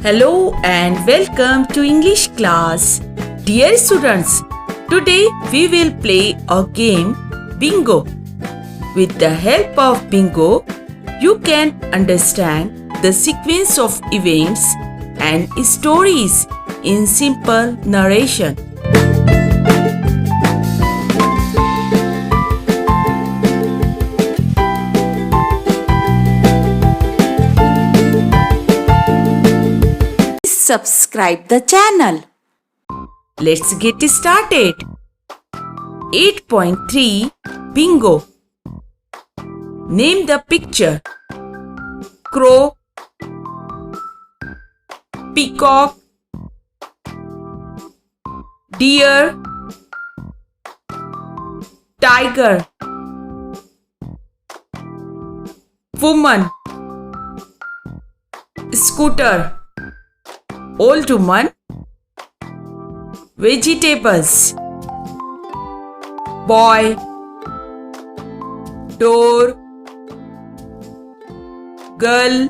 Hello and welcome to English class. Dear students, today we will play a game Bingo. With the help of Bingo, you can understand the sequence of events and stories in simple narration. Subscribe the channel. Let's get started. 8.3 Bingo. Name the picture. Crow, peacock, deer, tiger, woman, scooter, old woman, vegetables, boy, door, girl,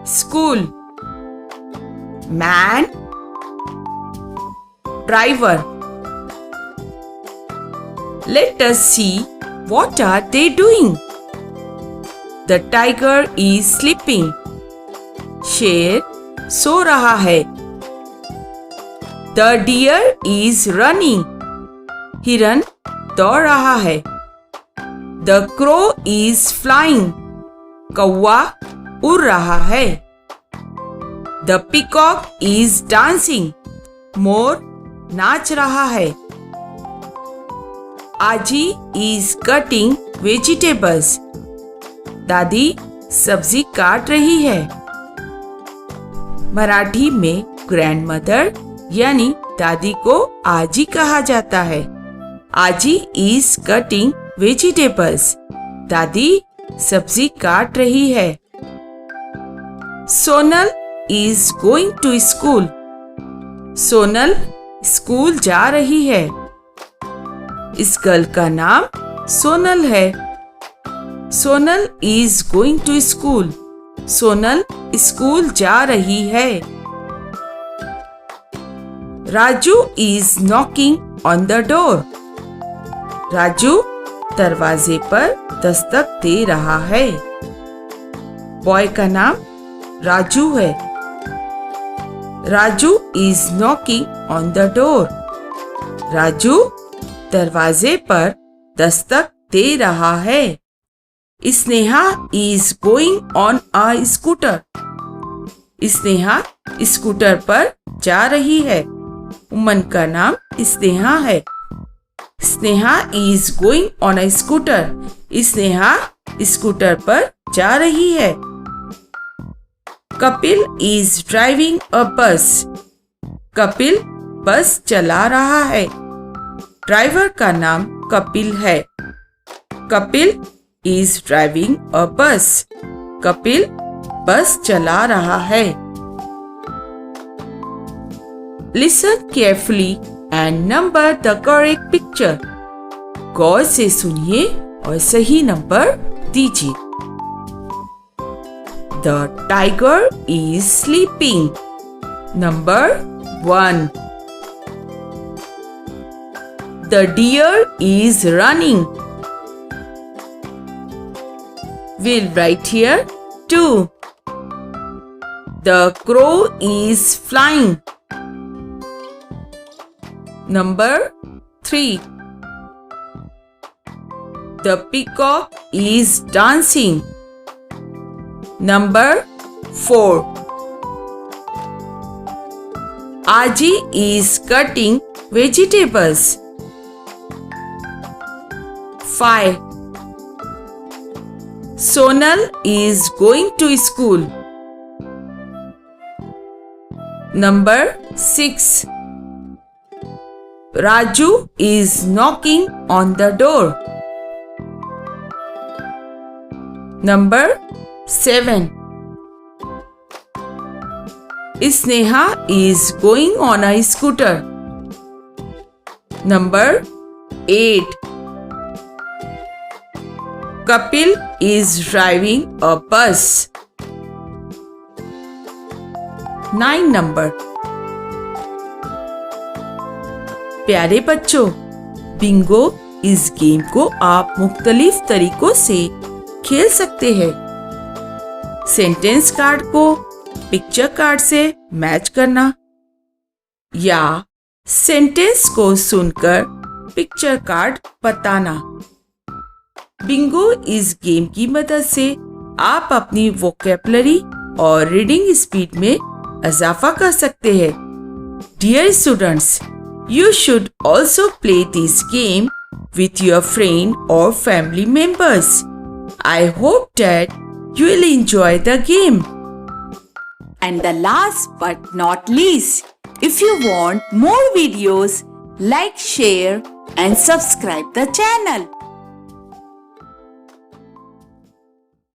school, man, driver. Let us see what are they doing. The tiger is sleeping. शेर सो रहा है. The deer is running. हिरन दौड़ रहा है. The crow is flying. कौवा उड़ रहा है. The peacock is dancing. मोर नाच रहा है. आजी is cutting vegetables. दादी सब्जी काट रही है. मराठी में ग्रैंडमदर यानी दादी को आजी कहा जाता है. आजी इज कटिंग वेजिटेबल्स. दादी सब्जी काट रही है. Sonal is going to school. Sonal school जा रही है. इस गर्ल का नाम सोनल है. Sonal is going to school. Sonal school जा रही है. Raju is knocking on the door. Raju दरवाजे पर दस्तक दे रहा है. बॉय का नाम राजू है. Raju is knocking on the door. Raju दरवाजे पर दस्तक दे रहा है. Sneha is going on a scooter. Sneha scooter पर जा रही है. वुमन का नाम स्नेहा है. Sneha is going on a scooter. Sneha scooter पर जा रही है. कपिल इज ड्राइविंग अ बस. कपिल बस चला रहा है. ड्राइवर का नाम कपिल है. Kapil is driving a bus. Kapil बस चला रहा है. Listen carefully and number the correct picture. गौर से सुनिए और सही नंबर दीजिए. The tiger is sleeping. Number 1. The deer is running. We'll write here 2. The crow is flying. Number 3. The peacock is dancing. Number 4. Aji is cutting vegetables. 5. Sonal is going to school. Number 6. Raju is knocking on the door. Number 7. Sneha is going on a scooter. Number 8. Kapil is driving a bus. 9 number. प्यारे बच्चों, Bingo इस game को आप मुख्तलिफ तरीकों से खेल सकते हैं। सेंटेंस कार्ड को पिक्चर कार्ड से मैच करना या सेंटेंस को सुनकर पिक्चर कार्ड बताना। बिंगो इस गेम की मदद से आप अपनी वोकैबुलरी और रीडिंग स्पीड में इजाफा कर सकते हैं। Dear students, you should also play this game with your friend or family members. I hope that you will enjoy the game. And the last but not least, if you want more videos, like, share and subscribe the channel.